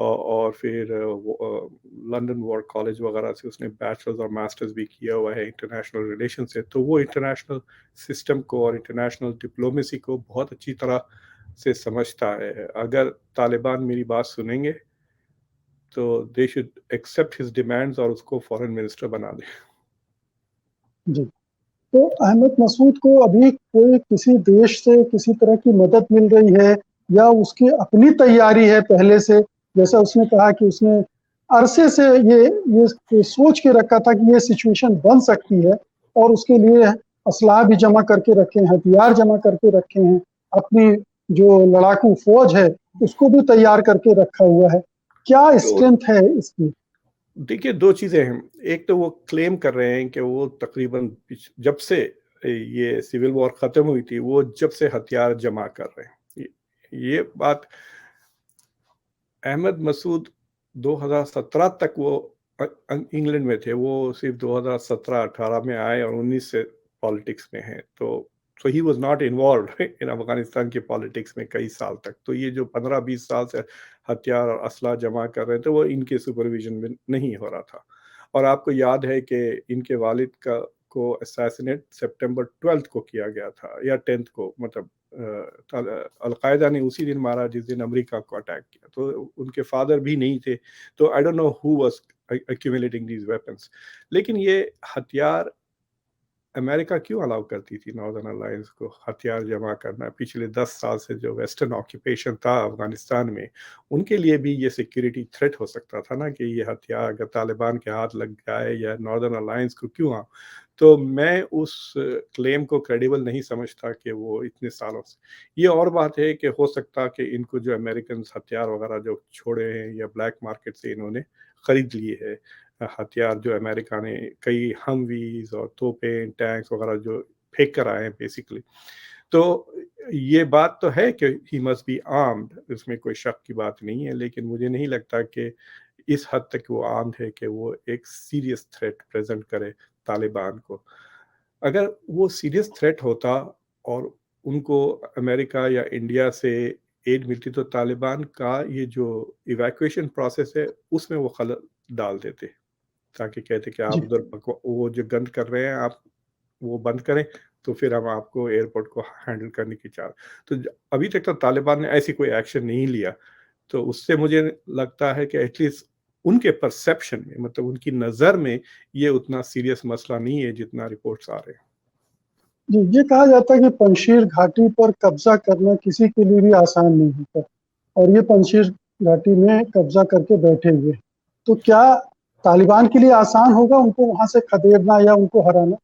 اور پھر London war college وغیرہ سے اس نے بیچلرز اور ماسٹرز بھی کیا ہوا ہے انٹرنیشنل ریلیشن سے. تو وہ انٹرنیشنل سسٹم کو اور انٹرنیشنل ڈپلومیسی کو بہت اچھی طرح سے سمجھتا ہے. اگر طالبان میری بات سنیں گے تو they should accept his demands اور اس کو فورن منسٹر بنا دیں. جی. تو احمد مسعود کو ابھی کوئی کسی دیش سے کسی طرح کی مدد مل رہی ہے یا اس کی اپنی تیاری ہے پہلے سے؟ جیسا اس نے کہا کہ اس نے عرصے سے یہ سوچ کے رکھا تھا کہ یہ سچویشن بن سکتی ہے اور اس کے لیے اسلحہ بھی جمع کر کے رکھے ہیں, ہتھیار جمع کر کے رکھے ہیں, اپنی جو لڑاکو فوج ہے اس کو بھی تیار کر کے رکھا ہوا ہے. کیا اسٹرینتھ ہے اس کی؟ دیکھیے دو چیزیں ہیں. ایک تو وہ کلیم کر رہے ہیں کہ وہ تقریباً جب سے یہ سول وار ختم ہوئی تھی وہ جب سے ہتھیار جمع کر رہے ہیں. یہ بات احمد مسعود 2017 تک وہ انگلینڈ میں تھے, وہ صرف 2017-18 میں آئے اور 19 سے پالیٹکس میں ہیں. تو he was not involved in Afghanistan کی پالیٹکس میں کئی سال تک. تو یہ جو 15-20 سال سے ہتھیار اور اسلحہ جمع کر رہے تھے وہ ان کے سپرویژن میں نہیں ہو رہا تھا. اور آپ کو یاد ہے کہ ان کے والد کو اسیسنیٹ سپٹمبر 12 کو کیا گیا تھا یا 10 کو, مطلب القاعدہ نے اسی دن مارا جس دن امریکہ کو اٹیک کیا. تو ان کے فادر بھی نہیں تھے. تو I don't know who was accumulating these weapons. لیکن یہ ہتھیار امریکہ کیوں الاؤ کرتی تھی ناردرن الائنس کو ہتھیار جمع کرنا؟ پچھلے 10 سال سے جو ویسٹرن آکوپیشن تھا افغانستان میں, ان کے لیے بھی یہ سیکیورٹی تھریٹ ہو سکتا تھا نا کہ یہ ہتھیار اگر طالبان کے ہاتھ لگ جائے یا ناردرن الائنس کو کیوں تو میں اس کلیم کو کریڈیبل نہیں سمجھتا کہ وہ اتنے سالوں سے. یہ اور بات ہے کہ ہو سکتا کہ ان کو جو امریکنز ہتھیار وغیرہ جو چھوڑے ہیں یا بلیک مارکیٹ سے انہوں نے خرید لیے ہے ہتھیار, جو امریکہ نے کئی ہمویز اور توپیں ٹینکس وغیرہ جو پھینک کر آئے ہیں بیسیکلی. تو یہ بات تو ہے کہ ہی مسٹ بی آرمڈ, اس میں کوئی شک کی بات نہیں ہے, لیکن مجھے نہیں لگتا کہ اس حد تک وہ آرمڈ ہے کہ وہ ایک سیریس تھریٹ پریزنٹ کرے طالبان کو. اگر وہ سیریس تھریٹ ہوتا اور ان کو امریکہ یا انڈیا سے ایڈ ملتی تو طالبان کا یہ جو ایویکویشن پروسیس ہے اس میں وہ خلل ڈال دیتے, تاکہ کہتے کہ آپ ادھر وہ جو گند کر رہے ہیں آپ وہ بند کریں تو پھر ہم آپ کو ایئرپورٹ کو ہینڈل کرنے کی چاہ. تو ابھی تک تو طالبان نے ایسی کوئی ایکشن نہیں لیا. تو اس سے مجھے لگتا ہے کہ ایٹ لیسٹ ان کے پرسیپشن میں, مطلب ان کی نظر میں یہ اتنا سیریس مسئلہ نہیں ہے جتنا رپورٹس آ رہے ہیں. جی, یہ کہا جاتا ہے کہ پنشیر گھاٹی پر قبضہ کرنا کسی کے لیے بھی آسان نہیں ہوتا اور یہ پنشیر گھاٹی میں قبضہ کر کے بیٹھے ہوئے. تو کیا طالبان کے لیے آسان ہوگا ان کو وہاں سے کھدیڑنا یا ان کو ہرانا؟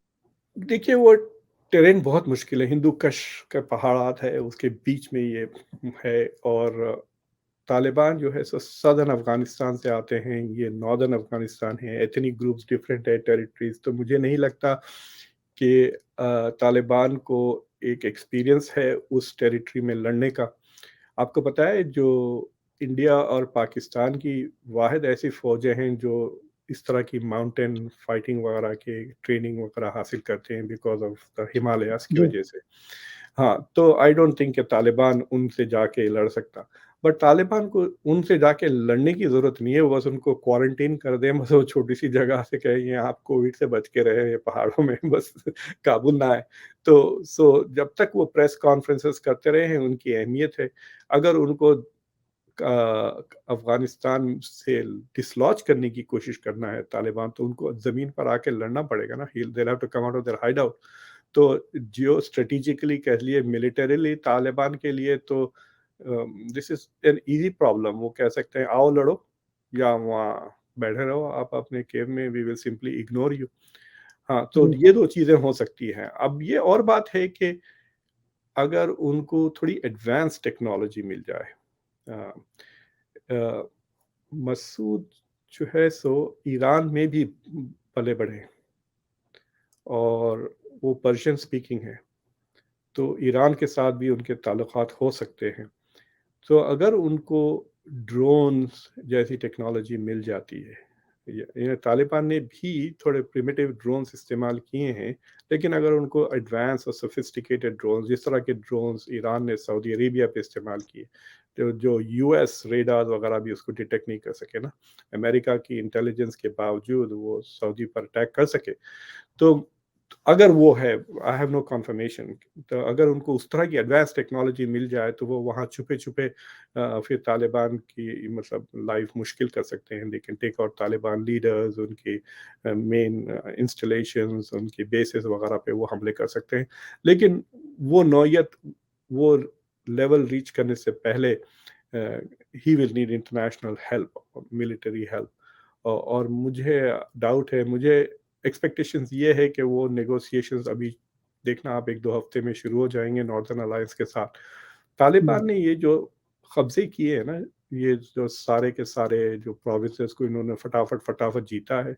دیکھیے وہ ٹرین بہت مشکل ہے, ہندو کش کا پہاڑات ہے اس کے بیچ میں یہ ہے, اور طالبان جو ہے سدرن افغانستان سے آتے ہیں, یہ ناردرن افغانستان ہے, ایتھنک گروپس ڈفرینٹ ہے, ٹیریٹریز. تو مجھے نہیں لگتا کہ طالبان کو ایک ایکسپیرینس ہے اس ٹیریٹری میں لڑنے کا. آپ کو پتہ ہے جو انڈیا اور پاکستان کی واحد ایسی فوجیں ہیں جو اس طرح کی ماؤنٹین فائٹنگ وغیرہ کے ٹریننگ وغیرہ حاصل کرتے ہیں بیکاز آف دا ہمالیاز کی وجہ سے. ہاں, تو آئی ڈونٹ تھنک کہ طالبان ان سے جا کے لڑ سکتا. بٹ طالبان کو ان سے جا کے لڑنے کی ضرورت نہیں ہے, بس ان کو کوارنٹین کر دیں, بس وہ چھوٹی سی جگہ سے کہیں آپ کووڈ سے بچ کے رہے پہاڑوں میں, بس کابل نہ آئے. تو جب تک وہ پریس کانفرنسز کرتے رہے ہیں ان کی اہمیت ہے. اگر ان کو افغانستان سے ڈسلوچ کرنے کی کوشش کرنا ہے طالبان تو ان کو زمین پر آ کے لڑنا پڑے گا نا. they'll have to come out of their hideout. تو جیو اسٹریٹجیکلی کہہ لیے, ملیٹریلی طالبان کے لیے تو دس از این ایزی پرابلم. وہ کہہ سکتے ہیں آؤ لڑو یا وہاں بیٹھے رہو آپ اپنے کیو میں, وی ول سمپلی اگنور یو. ہاں, تو یہ دو چیزیں ہو سکتی ہیں. اب یہ اور بات ہے کہ اگر ان کو تھوڑی ایڈوانس ٹیکنالوجی مل جائے, مسعود جو ہے سو ایران میں بھی پلے بڑھے اور وہ پرشین سپیکنگ ہے, تو ایران کے ساتھ بھی ان کے تعلقات ہو سکتے ہیں. تو اگر ان کو ڈرونز جیسی ٹیکنالوجی مل جاتی ہے, طالبان نے بھی تھوڑے پریمیٹیو ڈرونز استعمال کیے ہیں, لیکن اگر ان کو ایڈوانس اور سوفسٹیکیٹڈ ڈرونز, جس طرح کے ڈرونز ایران نے سعودی عربیہ پہ استعمال کیے, جو یو ایس ریڈارز وغیرہ بھی اس کو ڈیٹیکٹ نہیں کر سکے نا، امریکہ کی انٹیلیجنس کے باوجود وہ سعودی پر اٹیک کر سکے. تو اگر وہ ہے، آئی ہیو نو کنفرمیشن، تو اگر ان کو اس طرح کی ایڈوانس ٹیکنالوجی مل جائے تو وہ وہاں چھپے چھپے پھر طالبان کی مطلب لائف مشکل کر سکتے ہیں. لیکن ٹیک آؤٹ طالبان لیڈرز، ان کی مین انسٹالیشنز، ان کی بیسز وغیرہ پہ وہ حملے کر سکتے ہیں. لیکن وہ نوعیت، وہ لیول ریچ کرنے سے پہلے ہی will need international help, military help. اور مجھے ڈاؤٹ ہے، مجھے ایکسپیکٹیشنز یہ ہے کہ وہ نیگوسیشنز ابھی دیکھنا آپ 1-2 ہفتے میں شروع ہو جائیں گے ناردرن الائنس کے ساتھ. طالبان نے یہ جو قبضے کیے ہیں نا، یہ جو سارے کے سارے جو پروونسز کو انہوں نے فٹافٹ جیتا ہے،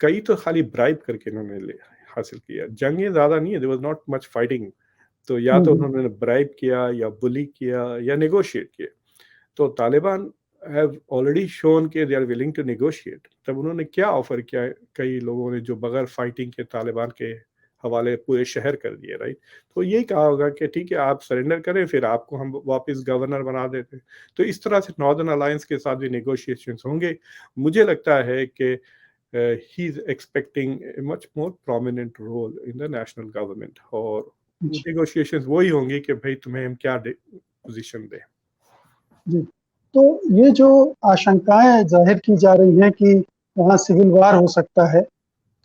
کئی تو خالی برائب کر کے انہوں نے حاصل کیا. جنگیں زیادہ نہیں ہے، there was not much fighting. تو یا تو انہوں نے برائب کیا یا بلی کیا یا نیگوشیٹ کیا. تو طالبان have already shown کہ they are willing to negotiate. تب انہوں نے کیا آفر کیا؟ کئی لوگوں نے جو بغیر فائٹنگ کے طالبان کے حوالے پورے شہر کر دیے، رائٹ. تو یہی کہا ہوگا کہ ٹھیک ہے آپ سرنڈر کریں، پھر آپ کو ہم واپس گورنر بنا دیتے. تو اس طرح سے ناردرن الائنس کے ساتھ بھی نیگوشیشنز ہوں گے. مجھے لگتا ہے کہ he is expecting a much more prominent role in the national government. اور نیگوشیشنز وہی ہوں گی کہ بھائی تمہیں ہم کیا پوزیشن دیں. جی، تو یہ جو آشنکائیں ظاہر کی جا رہی ہیں کہ وہاں سول وار ہو سکتا ہے،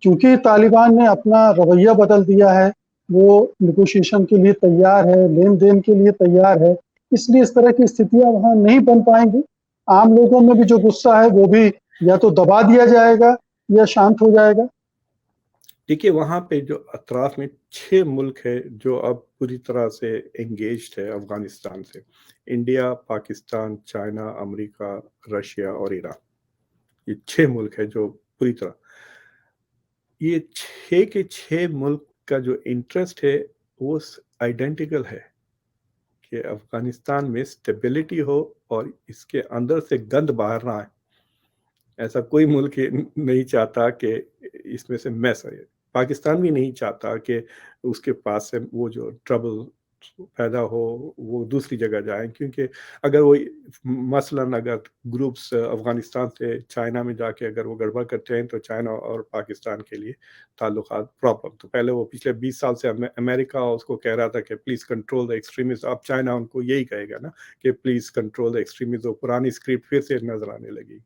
چونکہ طالبان نے اپنا رویہ بدل دیا ہے، وہ نیگوشیشن کے لیے تیار ہے، لین دین کے لیے تیار ہے، اس لیے اس طرح کی استھتیاں وہاں نہیں بن پائیں گی. عام لوگوں میں بھی جو غصہ ہے وہ بھی یا تو دبا دیا جائے گا یا شانت ہو جائے گا. دیکھیے وہاں پہ جو اطراف میں 6 ملک ہے جو اب پوری طرح سے انگیجڈ ہے افغانستان سے: انڈیا، پاکستان، چائنا، امریکہ، رشیا اور ایران. یہ 6 ملک ہے جو پوری طرح، یہ 6 کے 6 ملک کا جو انٹرسٹ ہے وہ آئیڈینٹیکل ہے کہ افغانستان میں سٹیبلٹی ہو اور اس کے اندر سے گند باہر نہ آئے. ایسا کوئی ملک نہیں چاہتا کہ اس میں سے میس آئے. پاکستان بھی نہیں چاہتا کہ اس کے پاس سے وہ جو ٹربل پیدا ہو وہ دوسری جگہ جائیں، کیونکہ اگر وہ مثلاً اگر گروپس افغانستان سے چائنا میں جا کے اگر وہ گڑبڑ کرتے ہیں تو چائنا اور پاکستان کے لیے تعلقات پرابلم. تو پہلے وہ پچھلے 20 سال سے امریکہ اس کو کہہ رہا تھا کہ پلیز کنٹرول دا ایکسٹریمزم. اب چائنا ان کو یہی کہے گا نا کہ پلیز کنٹرول دا ایکسٹریمزم. پرانی اسکرپٹ پھر سے نظر آنے لگی.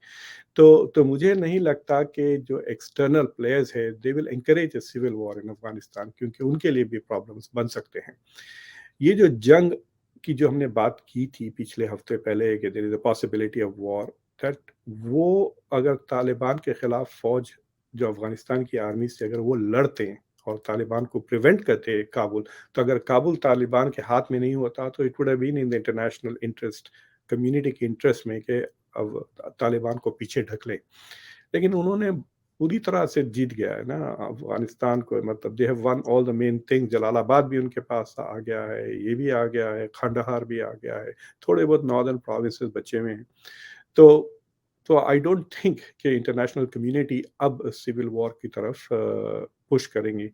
تو مجھے نہیں لگتا کہ جو ایکسٹرنل پلیئرز ہے they will encourage a civil war in Afghanistan, کیونکہ ان کے لیے بھی پرابلمس بن سکتے ہیں. یہ جو جنگ کی جو ہم نے بات کی تھی پچھلے ہفتے پہلے کہ there is a possibility of war, that وہ اگر طالبان کے خلاف فوج جو افغانستان کی آرمی سے اگر وہ لڑتے ہیں اور طالبان کو پریونٹ کرتے ہیں کابل، تو اگر کابل طالبان کے ہاتھ میں نہیں ہوتا تو it would have been in the international interest, community کے انٹرسٹ میں کہ اب طالبان کو پیچھے ڈھک لیں. لیکن انہوں نے پوری طرح سے جیت گیا ہے نا افغانستان کو، مطلب they have won all the main thing. Jalalabad بھی ان کے پاس آ گیا ہے، یہ بھی آ گیا ہے، کھنڈہار بھی آ گیا ہے، تھوڑے بہت ناردرن پروونسز بچے ہوئے ہیں. تو آئی ڈونٹ تھنک کہ انٹرنیشنل کمیونٹی اب سول وار کی طرف پش کریں گی.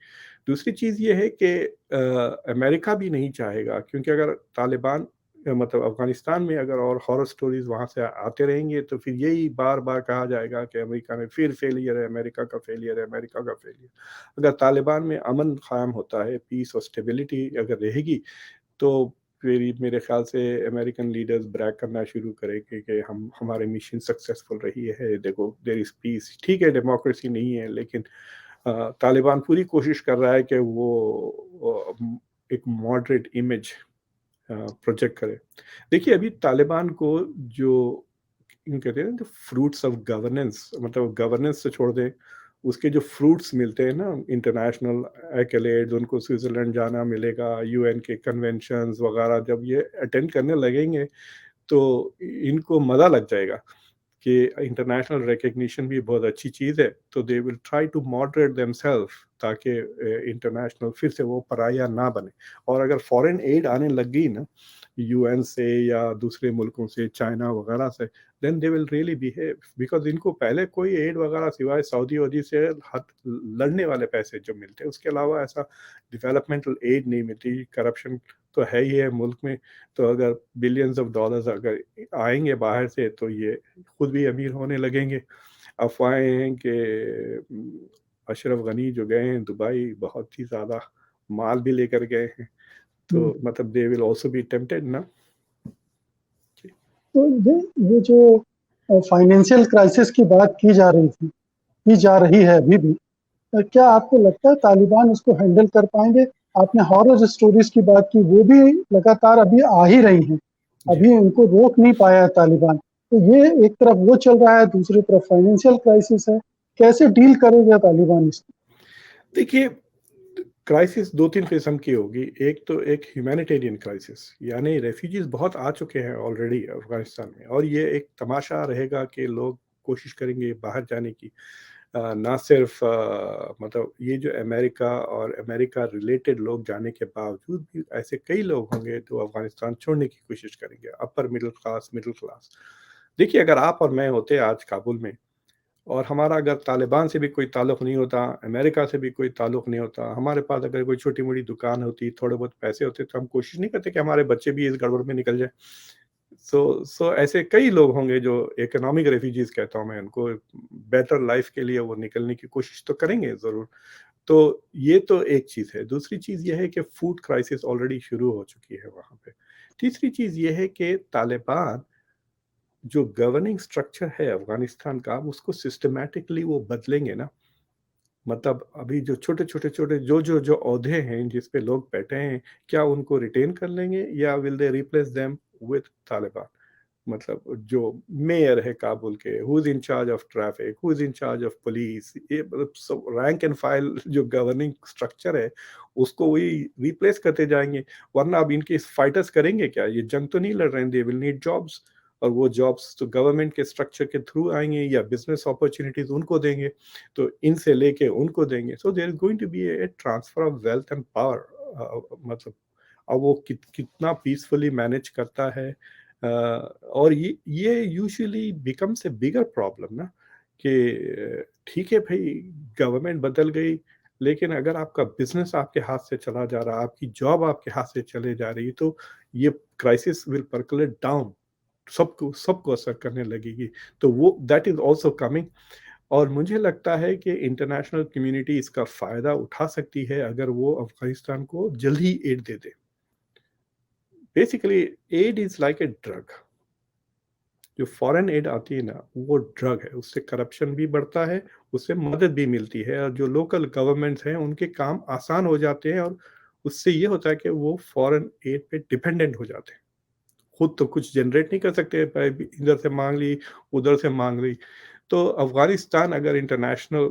دوسری چیز یہ ہے کہ امریکہ بھی نہیں چاہے گا، کیونکہ اگر طالبان مطلب افغانستان میں اگر اور ہارر سٹوریز وہاں سے آتے رہیں گے تو پھر یہی بار بار کہا جائے گا کہ امریکہ میں پھر فیلئر ہے، امریکہ کا فیلئر ہے، امریکہ کا فیلئر. اگر طالبان میں امن قائم ہوتا ہے، پیس اور اسٹیبلٹی اگر رہے گی، تو پھر میرے خیال سے امریکن لیڈرز بریک کرنا شروع کرے کہ ہمارے مشن سکسیسفل رہی ہے، دیکھو دیر از پیس. ٹھیک ہے ڈیموکریسی نہیں ہے، لیکن طالبان پوری کوشش کر رہا ہے کہ وہ ایک ماڈریٹ امیج پروجیکٹ کرے. دیکھیے ابھی طالبان کو جو کہتے ہیں فروٹس آف گورننس، مطلب گورننس سے چھوڑ دیں، اس کے جو فروٹس ملتے ہیں نا انٹرنیشنل ایکلیڈز، ان کو سوئٹزرلینڈ جانا ملے گا، یو این کے کنونشنز وغیرہ جب یہ اٹینڈ کرنے لگیں گے تو ان کو مزہ لگ جائے گا کہ انٹرنیشنل ریکگنیشن بھی بہت اچھی چیز ہے. تو they will try to moderate them self تاکہ انٹرنیشنل پھر سے وہ پرایہ نہ بنے. اور اگر فورن ایڈ آنے لگ گئی نا یو این سے یا دوسرے ملکوں سے، چائنا وغیرہ سے، دین دے ول ریئلی بیہیو. بیکاز ان کو پہلے کوئی ایڈ وغیرہ سوائے سعودی وادی سے لڑنے والے پیسے جو ملتے، اس کے علاوہ ایسا ڈیولپمنٹل ایڈ نہیں ملتی. کرپشن تو ہے ہی ہے ملک میں. تو اگر بلینز آف ڈالرز اگر آئیں گے باہر سے تو یہ خود بھی امیر ہونے لگیں گے. افواہیں ہیں کہ اشرف غنی جو گئے ہیں دبئی بہت ہی زیادہ مال بھی لے کر گئے ہیں, تو مطلب دے ول آلسو بی ٹیمپٹڈ نا. تو یہ جو فائنینشیل کرائسس کی بات کی جا رہی ہے ابھی بھی, کیا آپ کو لگتا ہے طالبان اس کو ہینڈل کر پائیں گے؟ آپ نے ہارر اسٹوریز کی بات کی, وہ بھی لگاتار ابھی آ ہی رہی ہیں, ابھی ان کو روک نہیں پایا ہے طالبان. تو یہ ایک طرف وہ چل رہا ہے, دوسری طرف فائنینشیل کرائسس ہے, کیسے ڈیل کرے گا طالبان اس کو؟ دیکھیے کرائسس 2-3 قسم کی ہوگی. ایک تو ایک ہیومینیٹیرین کرائسس, یعنی ریفیوجیز بہت آ چکے ہیں آلریڈی افغانستان میں, اور یہ ایک تماشا رہے گا کہ لوگ کوشش کریں گے باہر جانے کی. نہ صرف مطلب یہ جو امریکہ اور امریکہ ریلیٹڈ لوگ جانے کے باوجود بھی ایسے کئی لوگ ہوں گے جو افغانستان چھوڑنے کی کوشش کریں گے, اپر مڈل کلاس. دیکھیے اگر آپ اور میں ہوتے آج کابل میں, اور ہمارا اگر طالبان سے بھی کوئی تعلق نہیں ہوتا, امریکہ سے بھی کوئی تعلق نہیں ہوتا, ہمارے پاس اگر کوئی چھوٹی موٹی دکان ہوتی, تھوڑے بہت پیسے ہوتے, تو ہم کوشش نہیں کرتے کہ ہمارے بچے بھی اس گڑبڑ میں نکل جائیں. سو ایسے کئی لوگ ہوں گے جو اکنامک ریفیوجیز کہتا ہوں میں ان کو, بیٹر لائف کے لیے وہ نکلنے کی کوشش تو کریں گے ضرور. تو یہ تو ایک چیز ہے. دوسری چیز یہ ہے کہ فوڈ کرائسس آلریڈی شروع ہو چکی ہے وہاں پہ. تیسری چیز یہ ہے کہ طالبان جو گورننگ سٹرکچر ہے افغانستان کا, اس کو سسٹمیٹکلی وہ بدلیں گے نا. مطلب ابھی جو چھوٹے جو عہدے ہیں جس پہ لوگ بیٹھے ہیں, کیا ان کو ریٹین کر لیں گے یا will they replace them with Taliban. مطلب جو میئر ہے کابل کے, who is in charge of traffic, who is in charge of police, یہ مطلب رینک اینڈ فائل جو گورننگ سٹرکچر ہے اس کو وہی ریپلیس کرتے جائیں گے. ورنہ اب ان کے فائٹرز کریں گے کیا؟ یہ جنگ تو نہیں لڑ رہے ہیں, دے ول نیڈ جابس, اور وہ جابس تو گورنمنٹ کے سٹرکچر کے تھرو آئیں گے یا بزنس اپرچونیٹیز ان کو دیں گے, تو ان سے لے کے ان کو دیں گے. So there is going to be a transfer of wealth and power. مطلب اب وہ کتنا پیسفلی مینیج کرتا ہے, اور یہ usually becomes a bigger problem نا, کہ ٹھیک ہے بھائی گورنمنٹ بدل گئی, لیکن اگر آپ کا بزنس آپ کے ہاتھ سے چلا جا رہا, آپ کی جاب آپ کے ہاتھ سے چلے جا رہی, تو یہ کرائسس ول پرکولیٹ ڈاؤن, سب کو اثر کرنے لگے گی. تو وہ دیٹ از آلسو کمنگ. اور مجھے لگتا ہے کہ انٹرنیشنل کمیونٹی اس کا فائدہ اٹھا سکتی ہے اگر وہ افغانستان کو جلدی ایڈ دے دے. Basically aid is like a drug. جو فورن ایڈ آتی ہے نا وہ ڈرگ ہے, اس سے کرپشن بھی بڑھتا ہے, اس سے مدد بھی ملتی ہے, اور جو لوکل گورنمنٹس ہیں ان کے کام آسان ہو جاتے ہیں, اور اس سے یہ ہوتا ہے کہ وہ فورن ایڈ پہ ڈیپینڈنٹ ہو جاتے ہیں. خود تو کچھ جنریٹ نہیں کر سکتے, ادھر سے مانگ لی ادھر سے مانگ لی. تو افغانستان اگر انٹرنیشنل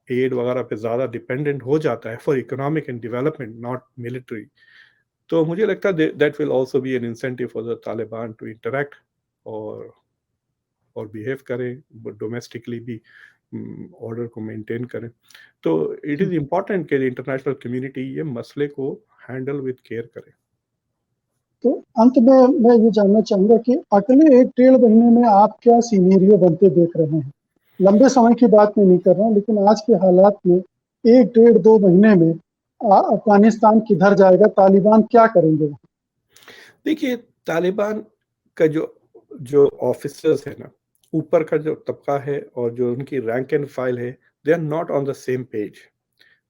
ایڈ وغیرہ پہ زیادہ ڈیپینڈنٹ ہو جاتا ہے for economic and development, not military, تو مجھے لگتا ہے that will also be an incentive for the Taliban to interact اور بیہیو کریں, ڈومیسٹکلی بھی آرڈر کو مینٹین کریں. تو اٹ از امپورٹنٹ کہ انٹرنیشنل کمیونٹی یہ مسئلے کو ہینڈل وتھ کیئر کرے. تو انت میں یہ جاننا چاہوں گا کہ اگلے 1-1.5 مہینے میں آپ کیا سینیریو بنتے دیکھ رہے ہیں؟ لمبے سمے کی بات میں نہیں کر رہا ہوں, لیکن آج کے حالات میں 1-1.5-2 مہینے میں افغانستان کدھر جائے گا, طالبان کیا کریں گے؟ دیکھیے طالبان کا جو آفیسرز ہے نا, اوپر کا جو طبقہ ہے اور جو ان کی رینک اینڈ فائل ہے, they are not on the same page.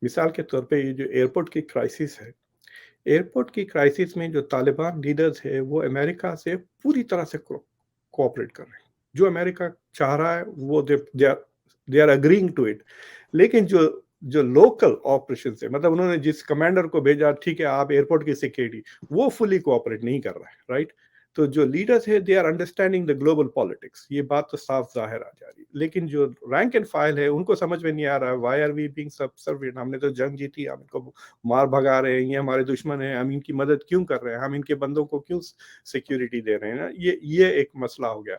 مثال کے طور پہ یہ جو ایئرپورٹ کی کرائسس ہے, ایئرپورٹ کی کرائسس میں جو طالبان لیڈرز ہے وہ امریکہ سے پوری طرح سے کوآپریٹ کر رہے ہیں. جو امریکہ چاہ رہا ہے وہ they are agreeing to it. لیکن جو لوکل آپریشن ہے, مطلب انہوں نے جس کمانڈر کو بھیجا, ٹھیک ہے آپ ایئرپورٹ کی سیکیورٹی, وہ فلی کوآپریٹ نہیں کر رہا ہے, رائٹ. تو جو لیڈرز ہے they are understanding the global politics, یہ بات تو صاف ظاہر آ جا رہی ہے. لیکن جو رینک اینڈ فائل ہے ان کو سمجھ میں نہیں آ رہا ہے, why are we being subservient, ہم نے تو جنگ جیتی, ہم ان کو مار بھگا رہے ہیں, یہ ہمارے دشمن ہیں, ہم ان کی مدد کیوں کر رہے ہیں, ہم ان کے بندوں کو کیوں سیکیورٹی دے رہے ہیں نا. یہ ایک مسئلہ ہو گیا.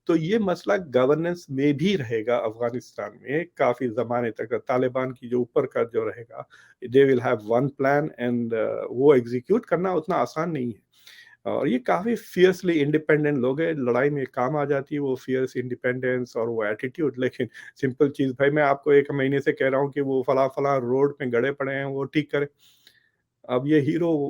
تو یہ مسئلہ گورننس میں بھی رہے گا افغانستان میں کافی زمانے تک. طالبان کی جو اوپر کا جو رہے گا, they will have one plan, and وہ ایگزیکیوٹ کرنا اتنا آسان نہیں ہے. اور یہ کافی فیئرسلی انڈیپینڈنٹ لوگ ہیں, لڑائی میں کام آ جاتی ہے وہ فیئرس انڈیپینڈنس اور وہ ایٹیٹیوڈ. لیکن سمپل چیز, بھائی میں آپ کو 1 مہینے سے کہہ رہا ہوں کہ وہ فلاں روڈ میں گڑے پڑے ہیں وہ ٹھیک کریں. اب یہ ہیرو